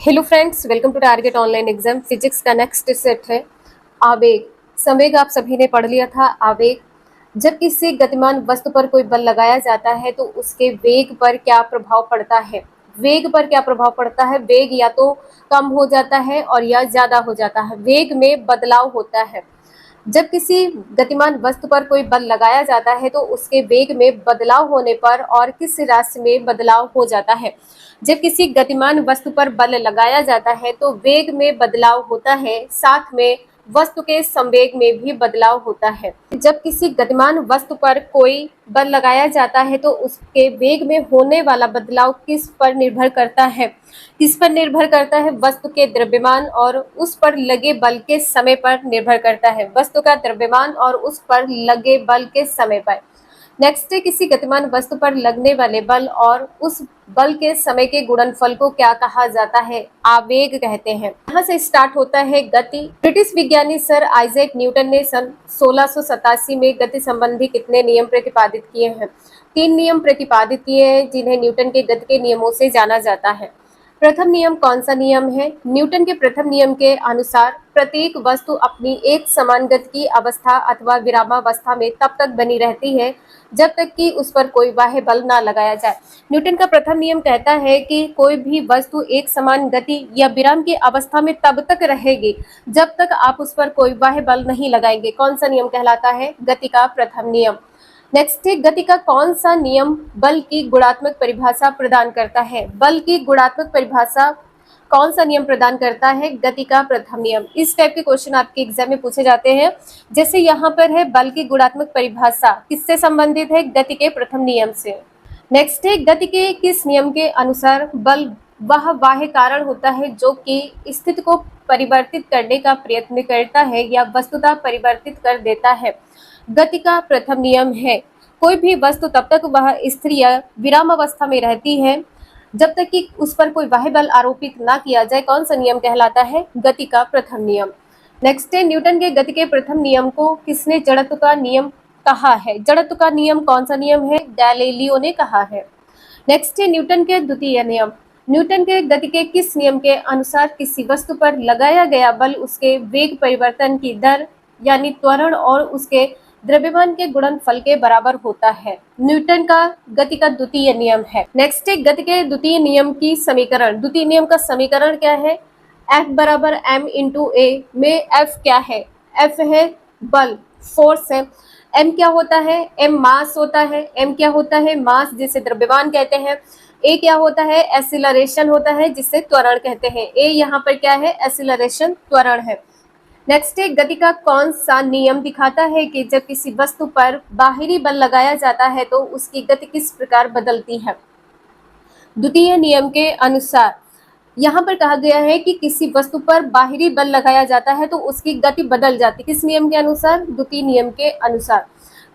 Hello friends, welcome to target online exam. Physics का next set है आवेग। संवेग आप सभी ने पढ़ लिया था। आवेग, जब किसी गतिमान वस्तु पर कोई बल लगाया जाता है तो उसके वेग पर क्या प्रभाव पड़ता है। वेग पर क्या प्रभाव पड़ता है। वेग या तो कम हो जाता है और या ज्यादा हो जाता है। वेग में बदलाव होता है। जब किसी गतिमान वस्तु पर कोई बल लगाया जाता है तो उसके वेग में बदलाव होने पर और किस राशि में बदलाव हो जाता है। जब किसी गतिमान वस्तु पर बल लगाया जाता है तो वेग में बदलाव होता है, साथ में वस्तु के संवेग में भी बदलाव होता है। जब किसी गतिमान वस्तु पर कोई बल लगाया जाता है तो उसके वेग में होने वाला बदलाव किस पर निर्भर करता है। किस पर निर्भर करता है। वस्तु के द्रव्यमान और उस पर लगे बल के समय पर निर्भर करता है। वस्तु का द्रव्यमान और उस पर लगे बल के समय पर। नेक्स्ट है, किसी गतिमान वस्तु पर लगने वाले बल और उस बल के समय के गुणनफल को क्या कहा जाता है। आवेग कहते हैं। यहाँ से स्टार्ट होता है गति। ब्रिटिश विज्ञानी सर आइजैक न्यूटन ने सन 1687 में गति संबंधी कितने नियम प्रतिपादित किए हैं। 3 नियम प्रतिपादित किए हैं जिन्हें न्यूटन के गति के नियमों से जाना जाता है। प्रथम नियम कौन सा नियम है। न्यूटन के प्रथम नियम के अनुसार प्रत्येक वस्तु अपनी एक समान गति की अवस्था अथवा विरामावस्था में तब तक बनी रहती है जब तक कि उस पर कोई बाह्य बल ना लगाया जाए। न्यूटन का प्रथम नियम कहता है कि कोई भी वस्तु एक समान गति या विराम की अवस्था में तब तक रहेगी जब तक आप उस पर कोई बाह्य बल नहीं लगाएंगे। कौन सा नियम कहलाता है। गति का प्रथम नियम। नेक्स्ट है, गति का कौन सा नियम बल की गुणात्मक परिभाषा प्रदान करता है। बल की गुणात्मक परिभाषा कौन सा नियम प्रदान करता है। गति का प्रथम नियम। इस टाइप के क्वेश्चन आपके एग्जाम में पूछे जाते हैं। जैसे यहाँ पर है, बल की गुणात्मक परिभाषा किससे संबंधित है। गति के प्रथम नियम से। नेक्स्ट है, गति के किस नियम के अनुसार बल वह बाह्य कारण होता है जो कि स्थिति को परिवर्तित करने का प्रयत्न करता है या वस्तुतः परिवर्तित कर देता है। गति का प्रथम नियम है, कोई भी वस्तु तब तक वह स्थिर या विराम अवस्था में रहती है जब तक कि उस पर कोई बाह्य बल आरोपित ना किया जाए। कौन सा नियम कहलाता है। गति का प्रथम नियम। नेक्स्ट है, न्यूटन के गति के प्रथम नियम को किसने जड़त्व का नियम कहा है। जड़त्व का नियम कौन सा नियम है। गैलीलियो ने कहा है। नेक्स्ट है, न्यूटन के द्वितीय नियम। न्यूटन के गति के किस नियम के अनुसार किसी वस्तु पर लगाया गया बल उसके वेग परिवर्तन की दर यानी त्वरण और उसके द्रव्यमान के गुणनफल के बराबर होता है। न्यूटन का गति का द्वितीय नियम है। नेक्स्ट है, गति के द्वितीय नियम की समीकरण। द्वितीय नियम का समीकरण क्या है। F बराबर m इंटू ए में F क्या है। F है बल, फोर्स है। m क्या होता है। m मास होता है। m क्या होता है। मास, जिसे द्रव्यमान कहते हैं। a क्या होता है। एक्सीलरेशन होता है, जिसे त्वरण कहते हैं। a यहाँ पर क्या है। एक्सीलरेशन, त्वरण है। नेक्स्ट है, गति का कौन सा नियम दिखाता है कि जब किसी वस्तु पर बाहरी बल लगाया जाता है तो उसकी गति किस प्रकार बदलती है। द्वितीय नियम के अनुसार यहाँ पर कहा गया है कि किसी वस्तु पर बाहरी बल लगाया जाता है तो उसकी गति बदल जाती है। किस नियम के अनुसार। द्वितीय नियम के अनुसार।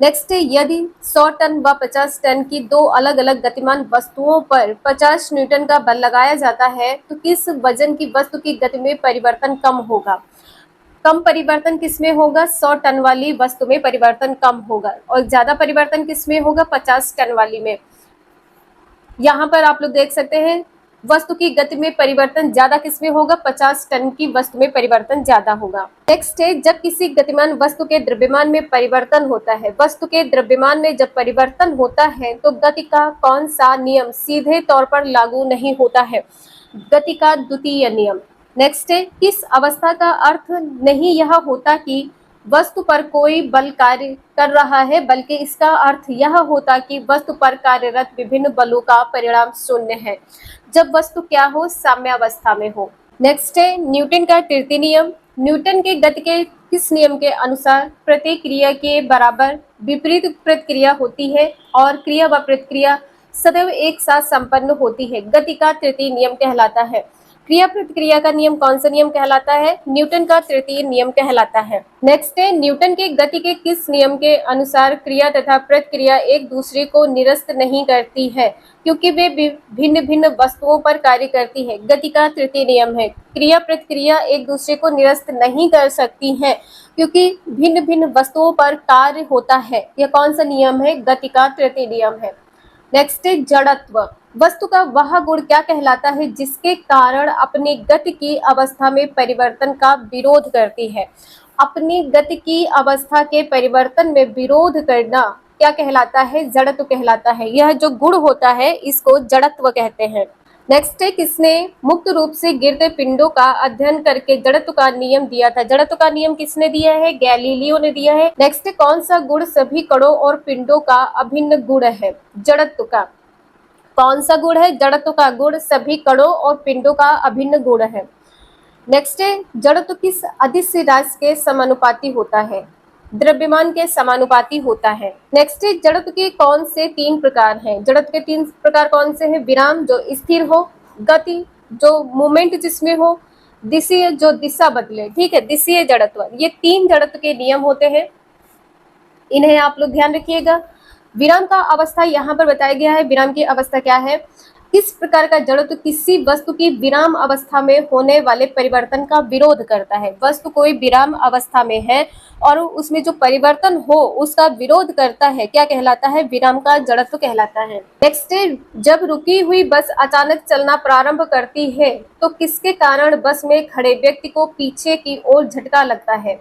नेक्स्ट है, यदि 100 टन व 50 टन की दो अलग अलग गतिमान वस्तुओं पर 50 न्यूटन का बल लगाया जाता है तो किस वजन की वस्तु की गति में परिवर्तन कम होगा। कम परिवर्तन किसमें होगा। 100 टन वाली वस्तु में परिवर्तन कम होगा और ज्यादा परिवर्तन किसमें होगा। 50 टन वाली में। यहाँ पर आप लोग देख सकते हैं, वस्तु की गति में परिवर्तन ज्यादा किसमें होगा। 50 टन की वस्तु में परिवर्तन ज्यादा होगा। नेक्स्ट है, जब किसी गतिमान वस्तु के द्रव्यमान में परिवर्तन होता है। वस्तु के द्रव्यमान में जब परिवर्तन होता है तो गति का कौन सा नियम सीधे तौर पर लागू नहीं होता है। गति का द्वितीय नियम। नेक्स्ट है, किस अवस्था का अर्थ नहीं यह होता कि वस्तु पर कोई बल कार्य कर रहा है, बल्कि इसका अर्थ यह होता कि वस्तु पर कार्यरत विभिन्न बलों का परिणाम शून्य है जब वस्तु क्या हो। साम्यावस्था में हो। नेक्स्ट है, न्यूटन का तृतीय नियम। न्यूटन के गति के किस नियम के अनुसार प्रत्येक क्रिया के बराबर विपरीत प्रतिक्रिया होती है और क्रिया व प्रतिक्रिया सदैव एक साथ संपन्न होती है। गति का तृतीय नियम कहलाता है। क्रिया प्रतिक्रिया का नियम कौन सा नियम कहलाता है। न्यूटन का तृतीय नियम कहलाता है। नेक्स्ट है, न्यूटन के गति के किस नियम के अनुसार क्रिया तथा प्रतिक्रिया एक दूसरे को निरस्त नहीं करती है क्योंकि वे भिन्न भिन्न वस्तुओं पर कार्य करती है। गति का तृतीय नियम है, क्रिया प्रतिक्रिया एक दूसरे को निरस्त नहीं कर सकती है क्योंकि भिन्न भिन्न वस्तुओं पर कार्य होता है। यह कौन सा नियम है। गति का तृतीय नियम है। नेक्स्ट है, जड़त्व। वस्तु का वह गुण क्या कहलाता है जिसके कारण अपनी गति की अवस्था में परिवर्तन का विरोध करती है। अपनी गति की अवस्था के परिवर्तन में विरोध करना क्या कहलाता है? जड़त्व कहलाता है। यह जो गुण होता है इसको जड़त्व कहते हैं। नेक्स्ट है, किसने मुक्त रूप से गिरते पिंडों का अध्ययन करके जड़त्व का नियम दिया था? जड़त्व का नियम किसने दिया है? गैलीलियो ने दिया है। नेक्स्ट है, कौन सा गुण सभी कणों और पिंडों का अभिन्न गुण है? जड़त्व का। कौन सा गुण है? जड़त्व का गुण सभी कणों और पिंडों का अभिन्न गुण है। नेक्स्ट है, जड़त्व किस अदिश राशि के समानुपाती होता है? द्रव्यमान के समानुपाती होता है। नेक्स्ट है, जड़त्व के कौन से 3 प्रकार हैं? जड़त्व के 3 प्रकार कौन से हैं? विराम जो स्थिर हो, गति जो मूवमेंट जिसमें हो, दिशीय जो दिशा बदले। ठीक है, दिशीय जड़त्व। ये 3 जड़त्व के नियम होते हैं, इन्हें आप लोग ध्यान रखिएगा। विराम का अवस्था यहाँ पर बताया गया है। विराम की अवस्था क्या है? किस प्रकार का जड़त्व किसी वस्तु की विराम अवस्था में होने वाले परिवर्तन का विरोध करता है। वस्तु कोई विराम अवस्था में है और उसमें जो परिवर्तन हो उसका विरोध करता है, क्या कहलाता है? विराम का जड़त्व कहलाता है। नेक्स्ट है, जब रुकी हुई बस अचानक चलना प्रारंभ करती है तो किसके कारण बस में खड़े व्यक्ति को पीछे की ओर झटका लगता है?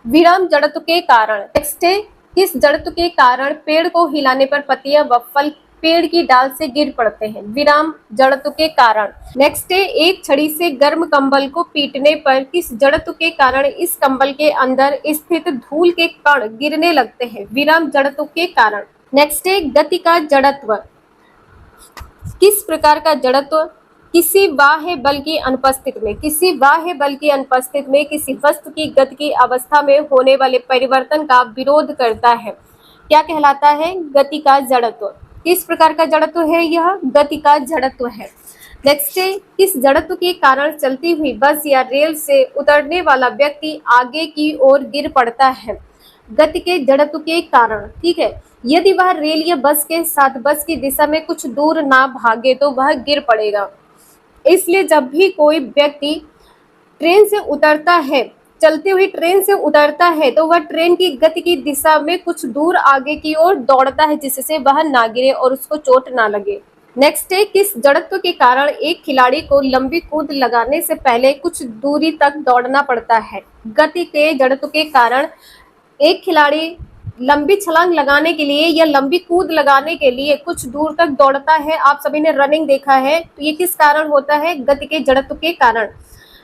विराम जड़त्व के कारण। नेक्स्ट है, किस जड़त्व के कारण पेड़ को हिलाने पर पत्तियां व फल पेड़ की डाल से गिर पड़ते हैं? विराम जड़त्व के कारण। नेक्स्ट है, एक छड़ी से गर्म कंबल को पीटने पर किस जड़त्व के कारण इस कंबल के अंदर स्थित धूल के कण गिरने लगते हैं? विराम जड़त्व के कारण। नेक्स्ट है, गति का जड़त्व। किस प्रकार का जड़त्व किसी बाह्य बल की अनुपस्थिति में, किसी बाह्य बल की अनुपस्थिति में किसी वस्तु की गति की अवस्था में होने वाले परिवर्तन का विरोध करता है? क्या कहलाता है? गति का जड़त्व। किस प्रकार का जड़त्व है यह? गति का जड़त्व है। नेक्स्ट है, किस जड़त्व के कारण चलती हुई बस या रेल से उतरने वाला व्यक्ति आगे की ओर गिर पड़ता है? गति के जड़त्व के कारण। ठीक है, यदि वह रेल या बस के साथ बस की दिशा में कुछ दूर ना भागे तो वह गिर पड़ेगा। इसलिए जब भी कोई व्यक्ति ट्रेन से उतरता है, चलती हुई ट्रेन से उतरता है, तो वह ट्रेन की गति की दिशा में कुछ दूर आगे की ओर दौड़ता है जिससे वह ना गिरे और उसको चोट ना लगे। नेक्स्ट है, किस जड़त्व के कारण एक खिलाड़ी को लंबी कूद लगाने से पहले कुछ दूरी तक दौड़ना पड़ता है? गति के जड़त्व के कारण एक खिलाड़ी लंबी छलांग लगाने के लिए या लंबी कूद लगाने के लिए कुछ दूर तक दौड़ता है। आप सभी ने रनिंग देखा है, तो ये किस कारण होता है? गति के जड़त्व के कारण।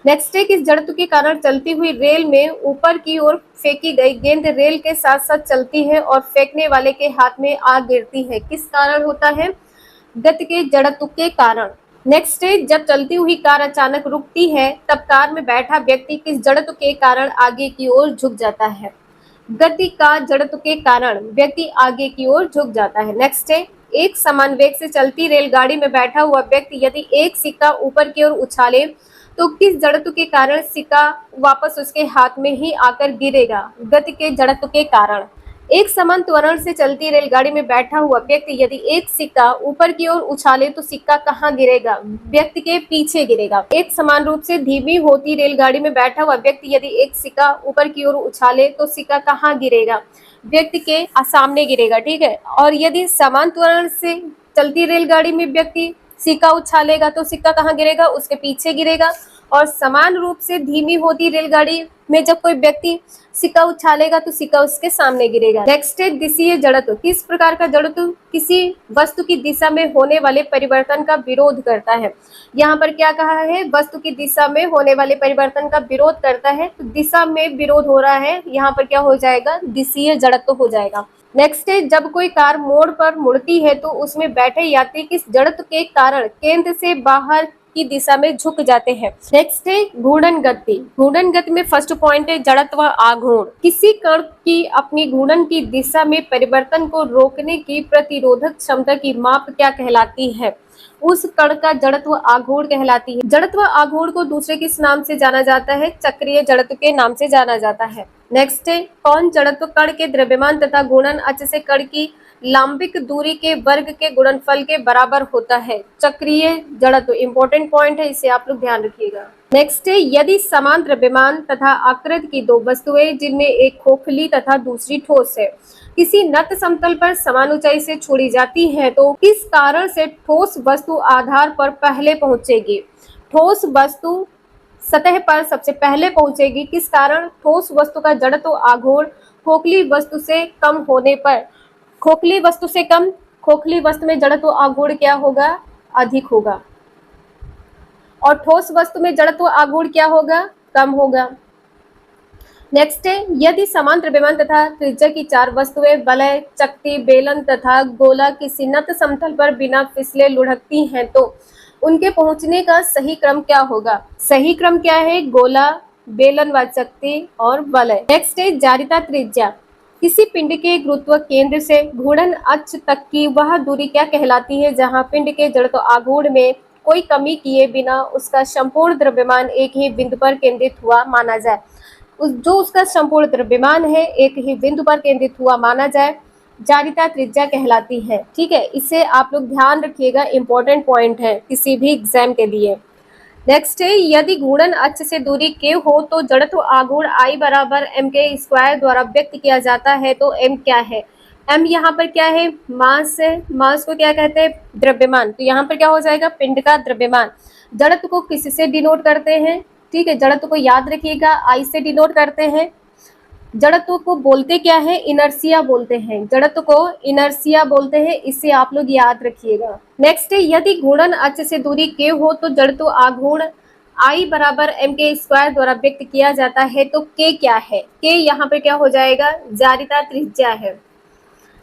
नेक्स्ट है, किस जड़त्व के कारण चलती हुई रेल में ऊपर की ओर फेंकी गई गेंद रेल के साथ साथ चलती है और फेंकने वाले के हाथ में आ गिरती है? किस कारण होता है? गति के जड़त्व के कारण। नेक्स्ट है, जब चलती हुई कार अचानक रुकती है तब कार में बैठा व्यक्ति किस जड़त्व के कारण आगे की ओर झुक जाता है? गति का जड़त्व के कारण व्यक्ति आगे की ओर झुक जाता है। नेक्स्ट है, एक समान वेग से चलती रेलगाड़ी में बैठा हुआ व्यक्ति यदि एक सिक्का ऊपर की ओर उछाले तो किस जड़त्व के कारण सिक्का वापस उसके हाथ में ही आकर गिरेगा? गति के जड़त्व के कारण। एक समान त्वरण से चलती रेलगाड़ी में बैठा हुआ व्यक्ति यदि एक सिक्का ऊपर की ओर उछाले तो सिक्का कहाँ गिरेगा? व्यक्ति के पीछे गिरेगा। एक समान रूप से धीमी होती रेलगाड़ी में बैठा हुआ व्यक्ति यदि एक सिक्का ऊपर की ओर उछाले तो सिक्का कहाँ गिरेगा? व्यक्ति के सामने गिरेगा। ठीक है, और यदि समान त्वरण से चलती रेलगाड़ी में व्यक्ति सिक्का उछालेगा तो सिक्का कहाँ गिरेगा? उसके पीछे गिरेगा। और समान रूप से धीमी होती रेलगाड़ी में जब कोई व्यक्ति सिक्का उछालेगा तो सिक्का उसके सामने गिरेगा। नेक्स्ट है, दिशीय जड़त्व। किस प्रकार का जड़त्व किसी वस्तु की दिशा में होने वाले परिवर्तन का विरोध करता है? यहाँ पर क्या कहा है? वस्तु की दिशा में होने वाले परिवर्तन का विरोध करता है, तो दिशा में विरोध हो रहा है, यहाँ पर क्या हो जाएगा? दिशीय जड़त्व हो जाएगा। नेक्स्ट है, जब कोई कार मोड़ पर मुड़ती है तो उसमें बैठे यात्री किस जड़त्व के कारण केंद्र से बाहर की दिशा में झुक जाते हैं? नेक्स्ट है, घूर्णन गति। घूर्णन गति में फर्स्ट पॉइंट है जड़त्व आघूर्ण। किसी कण की अपनी घूर्णन की दिशा में परिवर्तन को रोकने की प्रतिरोधक क्षमता की माप क्या कहलाती है? उस कण का जड़त्व आघूर्ण कहलाती है। जड़त्व आघूर्ण को दूसरे किस नाम से जाना जाता है? चक्रीय जड़त्व के नाम से जाना जाता है। नेक्स्ट है, कौन जड़त्व कण के द्रव्यमान तथा घूर्णन अक्ष से कण की लंबिक दूरी के वर्ग के गुणनफल के बराबर होता है। चक्रीय जड़त्व इंपॉर्टेंट पॉइंट है, इसे आप लोग ध्यान रखिएगा। नेक्स्ट है, यदि समान द्रव्यमान तथा आकृति की दो वस्तुएं जिनमें एक खोखली तथा दूसरी ठोस है किसी नत समतल पर समान ऊंचाई से छोड़ी जाती है तो किस कारण से ठोस वस्तु आधार पर पहले पहुंचेगी? ठोस वस्तु सतह पर सबसे पहले पहुंचेगी। किस कारण? ठोस वस्तु का जड़त्व आघूर्ण खोखली वस्तु से कम होने पर। खोखली वस्तु से कम, खोखली वस्तु में जड़त्व आघूर्ण क्या होगा? अधिक होगा। और ठोस वस्तु में जड़त्व आघूर्ण क्या होगा? कम होगा। नेक्स्ट है, यदि समान द्रव्यमान तथा त्रिज्या की चार वस्तुएं वलय, चकती, बेलन तथा गोला किसी नत समतल पर बिना फिसले लुढ़कती हैं तो उनके पहुंचने का सही क्रम क्या होगा? सही क्रम क्या है? गोला, बेलन व चकती और वलय। नेक्स्ट है, जारिता त्रिज्या किसी पिंड के गुरुत्व केंद्र से घूर्णन अक्ष तक की वह दूरी क्या कहलाती है जहां पिंड के जड़त्व आघूर्ण में कोई कमी किए बिना उसका संपूर्ण द्रव्यमान एक ही बिंदु पर केंद्रित हुआ माना जाए। जो उसका संपूर्ण द्रव्यमान है एक ही बिंदु पर केंद्रित हुआ माना जाए, जारिता त्रिज्या कहलाती है। ठीक है, इसे आप लोग ध्यान रखिएगा, इंपॉर्टेंट पॉइंट है किसी भी एग्जाम के लिए। नेक्स्ट है, यदि घूर्णन अक्ष से दूरी k हो तो जड़त्व आघूर्ण I बराबर mk² द्वारा व्यक्त किया जाता है तो m क्या है? m यहाँ पर क्या है? मास है। मास को क्या कहते हैं? द्रव्यमान। तो यहाँ पर क्या हो जाएगा? पिंड का द्रव्यमान। जड़त्व को किससे डिनोट करते हैं? ठीक है, जड़त्व को याद रखिएगा, I से डिनोट करते हैं। जड़त्व को बोलते क्या है? इनर्शिया बोलते हैं। जड़त्व को इनर्शिया बोलते हैं, इसे आप लोग याद रखिएगा। नेक्स्ट है, यदि घूर्णन अक्ष से दूरी k हो तो जड़त्व आघूर्ण I बराबर mk² द्वारा व्यक्त किया जाता है तो k क्या है? k यहाँ पे क्या हो जाएगा? जारिता त्रिज्या है।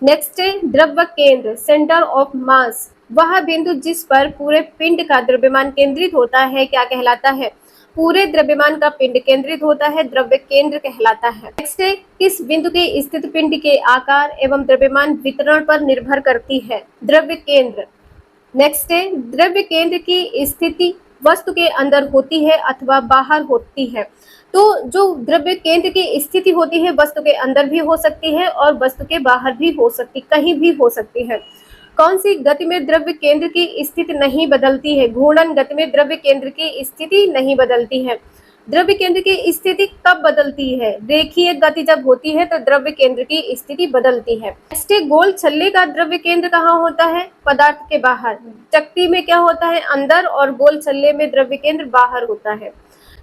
नेक्स्ट है, द्रव्य केंद्र, सेंटर ऑफ मास, वह बिंदु जिस पर पूरे पिंड का द्रव्यमान केंद्रित होता है क्या कहलाता है? पूरे द्रव्यमान का पिंड केंद्रित होता है, द्रव्य केंद्र कहलाता है। नेक्स्ट है, किस बिंदु के स्थित पिंड के आकार एवं द्रव्यमान वितरण पर निर्भर करती है? द्रव्य केंद्र। नेक्स्ट है, द्रव्य केंद्र की स्थिति वस्तु के अंदर होती है अथवा बाहर होती है। तो जो द्रव्य केंद्र की स्थिति होती है वस्तु के अंदर भी हो सकती है और वस्तु के बाहर भी हो सकती, कहीं भी हो सकती है। कौन सी गति में द्रव्य केंद्र की स्थिति नहीं बदलती है? घूर्णन गति में द्रव्य केंद्र की स्थिति नहीं बदलती है। द्रव्य केंद्र की स्थिति कब बदलती है? रेखीय गति जब होती है तो द्रव्य केंद्र की स्थिति बदलती है। नेक्स्ट, गोल छल्ले का द्रव्य केंद्र कहाँ होता है? पदार्थ के बाहर। चकती में क्या होता है? अंदर, और गोल छल्ले में द्रव्य केंद्र बाहर होता है।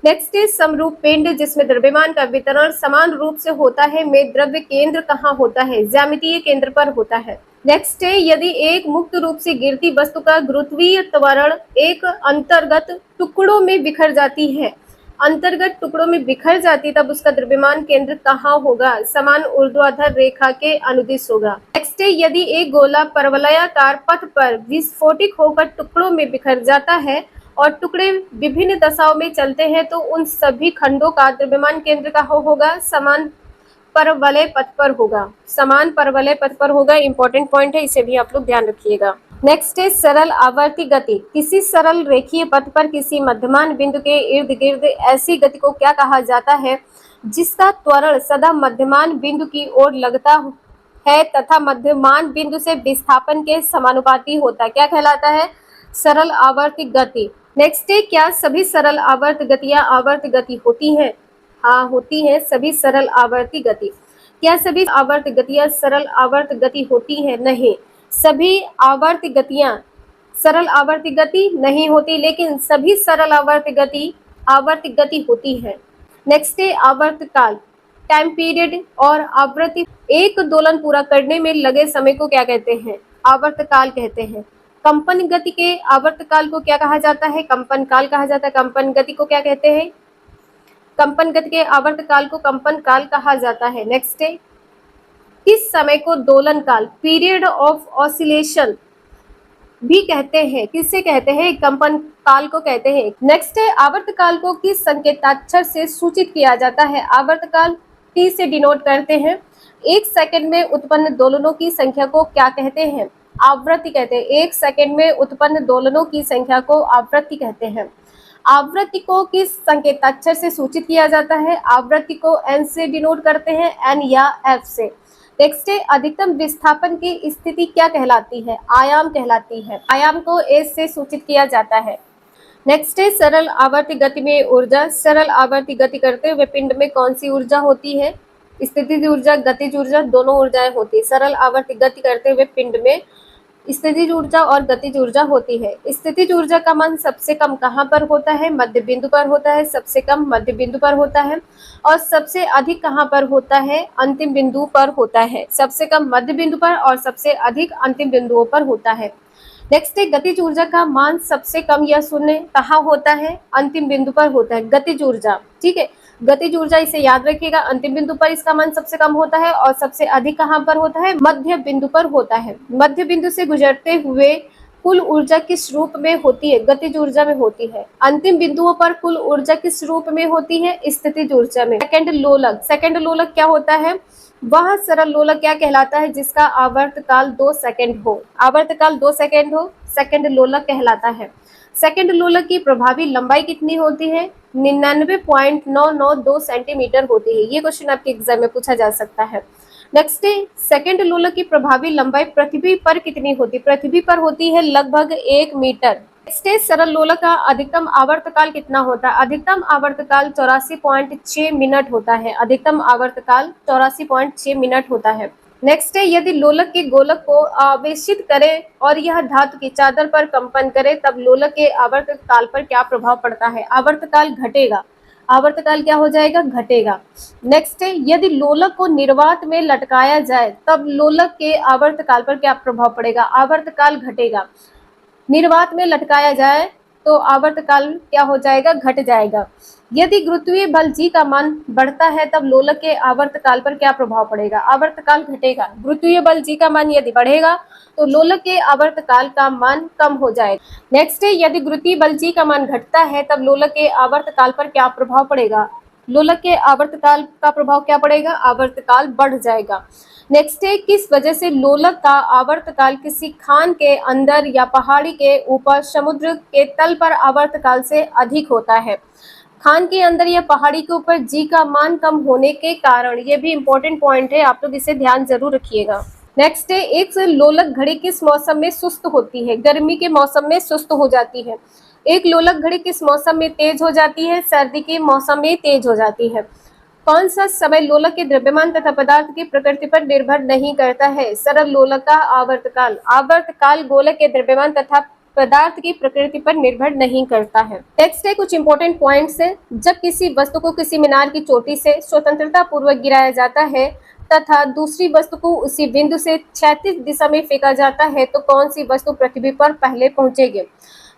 नेक्स्ट इज समरूप पिंड जिसमें द्रव्यमान का वितरण समान रूप से होता है में द्रव्य केंद्र कहाँ होता है? ज्यामितीय केंद्र पर होता है। नेक्स्ट है, यदि एक मुक्त रूप से गिरती वस्तु का गुरुत्वीय त्वरण एक अंतर्गत टुकड़ों में बिखर जाती है, अंतर्गत टुकड़ों में बिखर जाती, तब उसका द्रव्यमान केंद्र कहाँ होगा? समान ऊर्ध्वाधर रेखा के अनुदिश होगा। नेक्स्ट है, यदि एक गोला परवलयाकार पथ पर विस्फोटित होकर टुकड़ों में बिखर जाता है और टुकड़े विभिन्न दशाओं में चलते हैं तो उन सभी खंडों का द्रव्यमान केंद्र कहाँ होगा? समान परवलय पथ पर होगा। समान परवलय पथ पर होगा, इंपॉर्टेंट पॉइंट है, इसे भी आप लोग ध्यान रखिएगा। नेक्स्ट है, सरल आवर्ती गति, किसी सरल रेखीय पथ पर किसी मध्यमान बिंदु के इर्द गिर्द ऐसी गति को क्या कहा जाता है जिसका त्वरण सदा मध्यमान बिंदु की ओर लगता है तथा मध्यमान बिंदु से विस्थापन के समानुपाती होता है? क्या कहलाता है? सरल आवर्ती गति। नेक्स्ट है, क्या सभी सरल आवर्त गतियां आवर्त गति होती हैं? हाँ, होती हैं सभी सरल आवर्ती गति। क्या सभी आवर्त गतियां सरल आवर्त गति होती हैं? नहीं, सभी आवर्त गतियां सरल आवर्ती गति नहीं होती, लेकिन सभी सरल आवर्त गति होती है। नेक्स्ट है, आवर्त काल, टाइम पीरियड, और आवृत्ति, एक दोलन पूरा करने में लगे समय को क्या कहते हैं? आवर्त काल कहते हैं। कंपन गति के आवर्त काल को क्या कहा जाता है? कंपन काल कहा जाता है। कंपन गति को क्या कहते हैं? कंपन गति के आवर्त काल को कंपन काल कहा जाता है। नेक्स्ट है, किस समय को दोलन काल, पीरियड ऑफ ऑसिलेशन भी कहते हैं? किससे कहते हैं? कंपन काल को कहते हैं। नेक्स्ट है, आवर्त काल को किस संकेताक्षर से सूचित किया जाता है? आवर्त काल T से डिनोट करते हैं। एक सेकंड में उत्पन्न दोलनों की संख्या को क्या कहते हैं? आवृत्ति कहते हैं। एक सेकंड में उत्पन्न दोलनों की संख्या को आवृत्ति कहते हैं। आवृत्ति को किस संकेताक्षर से सूचित किया जाता है? आवृत्ति को N से डिनोट करते हैं, N या F से। नेक्स्ट है अधिकतम विस्थापन की स्थिति क्या कहलाती है? आयाम कहलाती है। आयाम को एस से सूचित किया जाता है। नेक्स्ट है सरल आवर्ती गति में ऊर्जा। सरल आवर्ती गति करते हुए पिंड में कौन सी ऊर्जा होती है? स्थितिज ऊर्जा, गतिज ऊर्जा, दोनों ऊर्जाएं होती है। सरल आवर्ती गति करते हुए पिंड में स्थितिज ऊर्जा और गतिज ऊर्जा होती है। स्थितिज ऊर्जा का मान सबसे कम कहाँ पर होता है? मध्य बिंदु पर होता है। सबसे कम मध्य बिंदु पर होता है। और सबसे अधिक कहाँ पर होता है? अंतिम बिंदु पर होता है। सबसे कम मध्य बिंदु पर और सबसे अधिक अंतिम बिंदुओं पर होता है। नेक्स्ट है गतिज ऊर्जा का मान सबसे कम या शून्य कहाँ होता है? अंतिम बिंदु पर होता है गतिज ऊर्जा। ठीक है, गतिज ऊर्जा इसे याद रखिएगा, अंतिम बिंदु पर इसका मान सबसे कम होता है और सबसे अधिक कहाँ पर होता है? मध्य बिंदु पर होता है। मध्य बिंदु से गुजरते हुए कुल ऊर्जा किस रूप में होती है? गतिज ऊर्जा में होती है। अंतिम बिंदुओं पर कुल ऊर्जा किस रूप में होती है? स्थितिज ऊर्जा में। सेकंड लोलक। सेकंड लोलक क्या होता है? वह सरल लोलक क्या कहलाता है जिसका आवर्तकाल 2 सेकंड हो? आवर्तकाल 2 सेकंड हो, सेकंड लोलक कहलाता है। सेकंड लोलक की प्रभावी लंबाई कितनी होती है? 99.992 सेंटीमीटर होती है। ये क्वेश्चन आपके एग्जाम में पूछा जा सकता है। नेक्स्ट है सेकंड लोलक की प्रभावी लंबाई पृथ्वी पर कितनी होती है? पृथ्वी पर होती है लगभग 1 मीटर। नेक्स्ट है सरल लोलक का अधिकतम आवर्तकाल कितना होता है? अधिकतम आवर्तकाल 84.6 मिनट होता है। अधिकतम आवर्तकाल 84.6 मिनट होता है। नेक्स्ट है यदि लोलक के गोलक को आवेशित करे और यह धातु की चादर पर कंपन करे तब लोलक के आवर्तकाल पर क्या प्रभाव पड़ता है? आवर्तकाल घटेगा। आवर्तकाल क्या हो जाएगा? घटेगा। नेक्स्ट है यदि लोलक को निर्वात में लटकाया जाए तब लोलक के आवर्तकाल पर क्या प्रभाव पड़ेगा? आवर्तकाल घटेगा। निर्वात में लटकाया जाए तो आवर्तकाल क्या हो जाएगा? घट जाएगा। यदि गुरुत्वीय बल G का मान बढ़ता है तब लोलक के आवर्तकाल पर क्या प्रभाव पड़ेगा? आवर्तकाल घटेगा। गुरुत्वीय बल G का मान यदि बढ़ेगा तो लोलक के आवर्तकाल का मान कम हो जाएगा। नेक्स्ट है यदि गुरुत्वीय बल G का मान घटता है तब लोलक के आवर्तकाल पर क्या प्रभाव पड़ेगा? लोलक के आवर्तकाल का प्रभाव क्या पड़ेगा? आवर्तकाल बढ़ जाएगा। नेक्स्ट है किस वजह से लोलक का आवर्तकाल किसी खान के अंदर या पहाड़ी के ऊपर समुद्र के तल पर आवर्तकाल से अधिक होता है? खान के अंदर या पहाड़ी के ऊपर G का मान कम होने के कारण। ये भी इंपॉर्टेंट पॉइंट है, आप लोग इसे ध्यान जरूर रखिएगा। नेक्स्ट है एक लोलक घड़ी किस मौसम में सुस्त होती है? गर्मी के मौसम में सुस्त हो जाती है। एक लोलक घड़ी किस मौसम में तेज हो जाती है? सर्दी के मौसम में तेज हो जाती है। कौन सा समय लोलक के द्रव्यमान तथा पदार्थ की प्रकृति पर निर्भर नहीं करता है? सरल लोलक का आवर्तकाल। आवर्तकाल गोलक के द्रव्यमान तथा पदार्थ की प्रकृति पर निर्भर नहीं करता है। नेक्स्ट है कुछ इंपॉर्टेंट पॉइंट्स है। जब किसी वस्तु को किसी मीनार की चोटी से स्वतंत्रता पूर्वक गिराया जाता है तथा दूसरी वस्तु को उसी बिंदु से क्षैतिज दिशा में फेंका जाता है तो कौन सी वस्तु पृथ्वी पर पहले पहुंचेगी?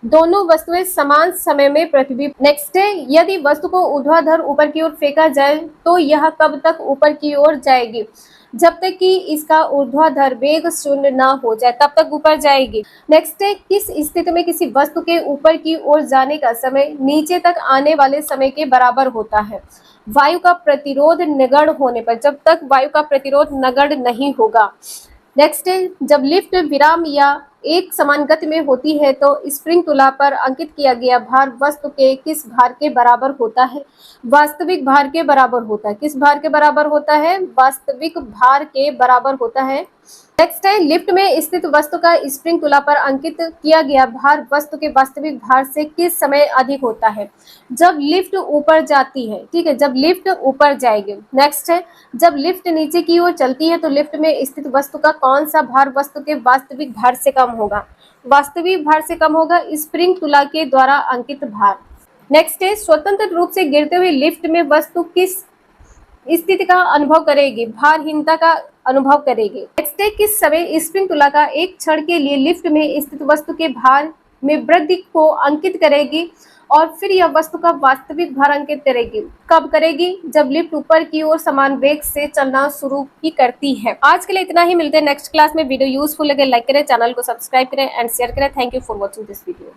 दोनों वस्तुएं समान समय में पृथ्वी। नेक्स्ट है यदि वस्तु को ऊर्ध्वाधर ऊपर की ओर फेंका जाए तो यह कब तक ऊपर की ओर जाएगी? जब तक कि इसका ऊर्ध्वाधर वेग शून्य ना हो जाए तब तक ऊपर जाएगी। नेक्स्ट है किस स्थिति में किसी वस्तु के ऊपर की ओर जाने का समय नीचे तक आने वाले समय के बराबर होता है? वायु का प्रतिरोध नगण्य होने पर। जब तक वायु का प्रतिरोध नगण्य नहीं होगा। नेक्स्ट है जब लिफ्ट विराम या एक समान गति में होती है तो स्प्रिंग तुला पर अंकित किया गया भार वस्तु के किस भार के बराबर होता है? वास्तविक भार के बराबर होता है। किस भार के बराबर होता है? वास्तविक भार के बराबर होता है। नेक्स्ट है लिफ्ट में स्थित वस्तु का स्प्रिंग तुला पर अंकित किया गया भार वस्तु के वास्तविक भार से किस समय अधिक होता है? जब लिफ्ट ऊपर जाती है। ठीक है, जब लिफ्ट ऊपर जाएगी। नेक्स्ट है जब लिफ्ट नीचे की ओर चलती है तो लिफ्ट में स्थित वस्तु का कौन सा भार वस्तु के वास्तविक भार से कम होगा? वास्तविक भार से कम होगा स्प्रिंग तुला के द्वारा अंकित भार। नेक्स्ट है स्वतंत्र रूप से गिरते हुए लिफ्ट में वस्तु किस स्थिति का अनुभव करेगी? भारहीनता का अनुभव करेगी। नेक्स्ट है किस समय स्प्रिंग तुला का एक क्षण के लिए लिफ्ट में स्थित वस्तु के भार में वृद्धि को अंकित करेगी और फिर यह वस्तु का वास्तविक भार अंकित करेगी? कब करेगी? जब लिफ्ट ऊपर की ओर समान वेग से चलना शुरू ही करती है। आज के लिए इतना ही, मिलते हैं नेक्स्ट क्लास में। वीडियो यूजफुल लगे लाइक करें, चैनल को सब्सक्राइब करें एंड शेयर करें। Thank you for watching this video.